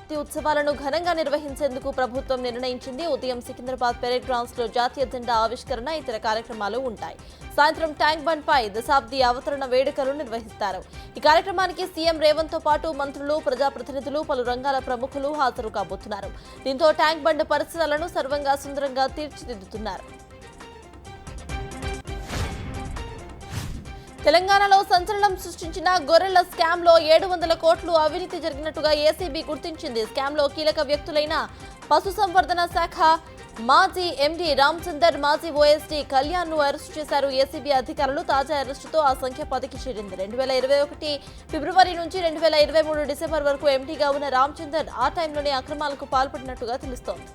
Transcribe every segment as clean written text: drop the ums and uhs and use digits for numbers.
శతాబ్ది ఉత్సవాలను ఘనంగా నిర్వహించేందుకు ప్రభుత్వం నిర్ణయించింది. ఉదయం సికింద్రాబాద్ పెరేడ్ గ్రౌండ్స్ లో జాతీయ జెండా ఆవిష్కరణ, ఇతర కార్యక్రమాలు ఉంటాయి. సాయంత్రం ట్యాంక్ బండ్ పై దశాబ్ది అవతరణ వేడుకలు నిర్వహిస్తారు. ఈ కార్యక్రమానికి సీఎం రేవంత్ తో పాటు మంత్రులు, ప్రజాప్రతినిధులు, పలు రంగాల ప్రముఖులు హాజరు కాబోతున్నారు. దీంతో ట్యాంక్ బండ్ పరిసరాలను సర్వంగా సుందరంగా తీర్చిదిద్దుతున్నారు. తెలంగాణలో సంచలనం సృష్టించిన గొర్రెల స్కామ్ లో 700 కోట్లు అవినీతి జరిగినట్టుగా ఏసీబీ గుర్తించింది. స్కామ్ లో కీలక వ్యక్తులైన పశుసంవర్ధన శాఖ మాజీ ఎండీ రామచందర్, మాజీ ఓఎస్డీ కళ్యాణ్ ను అరెస్టు చేశారు ఏసీబీ అధికారులు. తాజా అరెస్టుతో ఆ సంఖ్య 10కి చేరింది. 2021 ఫిబ్రవరి నుంచి 2023 డిసెంబర్ వరకు ఎండీగా ఉన్న రామచందర్ ఆ టైంలోనే అక్రమాలకు పాల్పడినట్టుగా తెలుస్తోంది.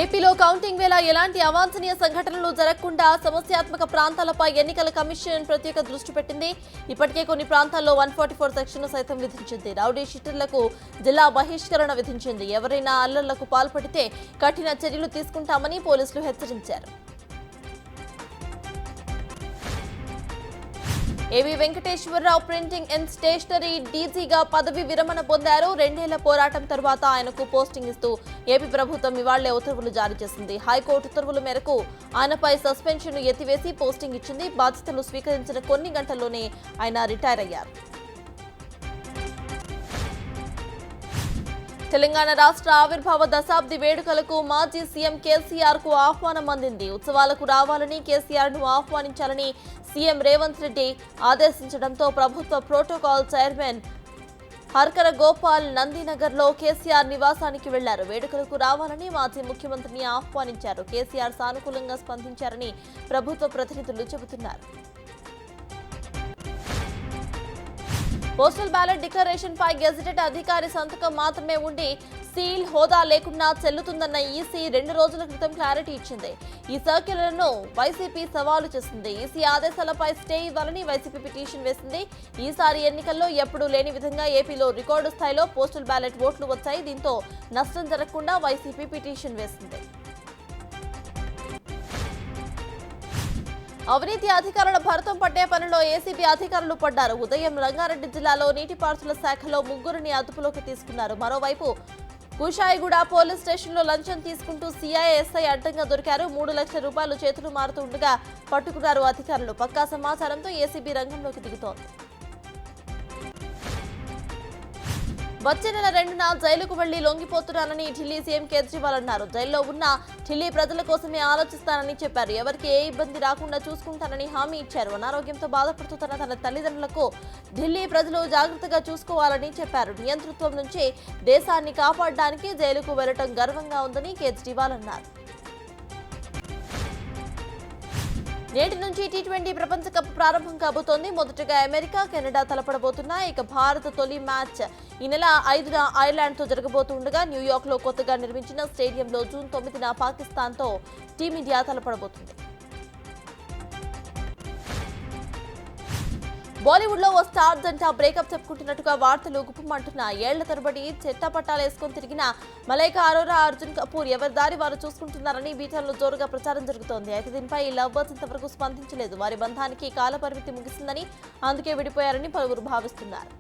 ఏపీలో కౌంటింగ్ వేళ ఎలాంటి అవాంఛనీయ సంఘటనలు జరగకుండా సమస్యాత్మక ప్రాంతాలపై ఎన్నికల కమిషన్ ప్రత్యేక దృష్టి పెట్టింది. ఇప్పటికే కొన్ని ప్రాంతాల్లో 144 సెక్షన్ను సైతం విధించింది. రౌడీ షీటర్లకు జిల్లా బహిష్కరణ విధించింది. ఎవరైనా అల్లర్లకు పాల్పడితే కఠిన చర్యలు తీసుకుంటామని పోలీసులు హెచ్చరించారు. ఏవి వెంకటేశ్వరరావు ప్రింటింగ్ అండ్ స్టేషనరీ డీజీగా పదవి విరమణ పొందారు. 2 ఏళ్ల పోరాటం తర్వాత ఆయనకు పోస్టింగ్ ఇస్తూ ఏపీ ప్రభుత్వం ఇవాళ్లే ఉత్తర్వులు జారీ చేసింది. హైకోర్టు ఉత్తర్వుల మేరకు ఆయనపై సస్పెన్షన్ ఎత్తివేసి పోస్టింగ్ ఇచ్చింది. బాధ్యతలు స్వీకరించిన కొన్ని గంటల్లోనే ఆయన రిటైర్ అయ్యారు. తెలంగాణ రాష్ట్ర ఆవిర్భావ దశాబ్ది వేడుకలకు మాజీ సీఎం కేసీఆర్ కు ఆహ్వానం అందింది. ఉత్సవాలకు రావాలని, కేసీఆర్ ను ఆహ్వానించాలని సీఎం రేవంత్ రెడ్డి ఆదేశించడంతో ప్రభుత్వ ప్రోటోకాల్ చైర్మన్ హర్కర గోపాల్ నందినగర్ లో కేసీఆర్ నివాసానికి వెళ్లారు. వేడుకలకు రావాలని మాజీ ముఖ్యమంత్రిని ఆహ్వానించారు. కేసీఆర్ సానుకూలంగా స్పందించారని ప్రభుత్వ ప్రతినిధులు చెబుతున్నారు. పోస్టల్ బ్యాలెట్ డిక్లరేషన్ పై గెజిటెడ్ అధికారి సంతకం మాత్రమే ఉండి సీల్, హోదా లేకుండా చెల్లుతుందన్న ఈసీ 2 రోజుల క్రితం క్లారిటీ ఇచ్చింది. ఈ సర్క్యులర్ను వైసీపీ సవాలు చేసింది. ఈసీ ఆదేశాలపై స్టే ఇవ్వాలని వైసీపీ పిటిషన్ వేసింది. ఈసారి ఎన్నికల్లో ఎప్పుడూ లేని విధంగా ఏపీలో రికార్డు స్థాయిలో పోస్టల్ బ్యాలెట్ ఓట్లు వచ్చాయి. దీంతో నష్టం జరగకుండా వైసీపీ పిటిషన్ వేసింది. అవినీతి అధికారుల భరతం పట్టే పనిలో ఏసీబీ అధికారులు పడ్డారు. ఉదయం రంగారెడ్డి జిల్లాలో నీటిపారుదల శాఖలో 3గురిని అదుపులోకి తీసుకున్నారు. మరోవైపు కుషాయిగూడ పోలీస్ స్టేషన్లో లంచం తీసుకుంటూ సిఐఎస్ఐ అడ్డంగా దొరికారు. 3 లక్షల రూపాయలు చేతులు మారుతుండగా పట్టుకున్నారు అధికారులు. పక్కా సమాచారంతో ఏసీబీ రంగంలోకి దిగుతోంది. వచ్చే నెల 2న జైలుకు వెళ్లి లొంగిపోతున్నానని ఢిల్లీ సీఎం కేజ్రీవాల్ అన్నారు. జైల్లో ఉన్న ఢిల్లీ ప్రజల కోసమే ఆలోచిస్తానని చెప్పారు. ఎవరికి ఏ ఇబ్బంది రాకుండా చూసుకుంటానని హామీ ఇచ్చారు. అనారోగ్యంతో బాధపడుతున్న తన తల్లిదండ్రులకు ఢిల్లీ ప్రజలు జాగ్రత్తగా చూసుకోవాలని చెప్పారు. నియంతృత్వం నుంచి దేశాన్ని కాపాడడానికి జైలుకు వెళ్లడం గర్వంగా ఉందని కేజ్రీవాల్ అన్నారు. నేటి నుంచి టీ20 ప్రపంచ కప్ ప్రారంభం కాబోతోంది. మొదటగా అమెరికా, కెనడా తలపడబోతున్నాయి. ఇక భారత్ తొలి మ్యాచ్ ఈ నెల 5న ఐర్లాండ్ తో జరగబోతుండగా న్యూయార్క్ లో కొత్తగా నిర్మించిన స్టేడియంలో జూన్ 9న పాకిస్తాన్ తో టీమిండియా తలపడబోతుంది. బాలీవుడ్ లో ఓ స్టార్ జంట బ్రేకప్ చెప్పుకుంటున్నట్టుగా వార్తలు గుప్పమంటున్నాయి. 7 ఏళ్ల తరబడి చెట్టాపట్టాలేసుకొని తిరిగిన మలైకా అరోరా, అర్జున్ కపూర్ ఎవరి దారి వారు చూసుకుంటున్నారని బీటర్లో జోరుగా ప్రచారం జరుగుతోంది. అయితే దీనిపై ఈ లవ్ బర్డ్స్ ఇంతవరకు స్పందించలేదు. వారి బంధానికి కాలపరిమితి ముగిసిందని, అందుకే విడిపోయారని పలువురు భావిస్తున్నారు.